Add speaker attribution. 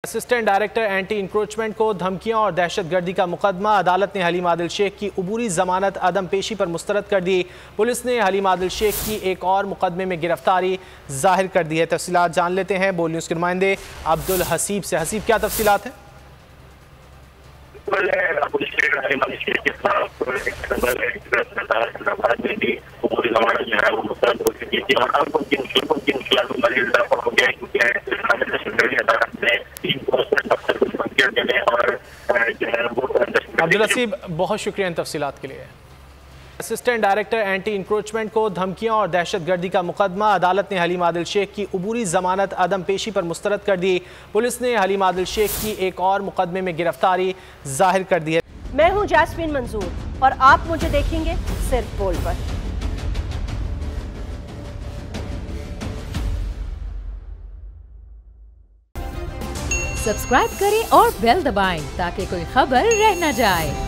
Speaker 1: Assistant director anti encroachment को धमकियों और दहशतगर्दी का मुकदमा। अदालत ने हलीम आदिल शेख की उबूरी जमानत अदम पेशी पर मुस्तरद कर दी। पुलिस ने हलीम आदिल शेख की एक और मुकदमे में गिरफ्तारी जाहिर कर दी है। तफसीलात जान लेते हैं बोल न्यूज़ के नुमाइंदे अब्दुल हसीब से। हसीब, क्या तफसीलात है? अब्दुल हसीब, बहुत शुक्रिया इन तफसीलात के लिए। असिस्टेंट डायरेक्टर एंटी इंक्रोचमेंट को धमकियों और दहशतगर्दी का मुकदमा। अदालत ने हलीम आदिल शेख की उबूरी जमानत अदम पेशी पर मुस्तरद कर दी। पुलिस ने हलीम आदिल शेख की एक और मुकदमे में गिरफ्तारी जाहिर कर दी है।
Speaker 2: मैं हूं जैस्मीन मंजूर और आप मुझे देखेंगे सिर्फ बोल पर।
Speaker 3: सब्सक्राइब करें और बेल दबाएं ताकि कोई खबर रह न जाए।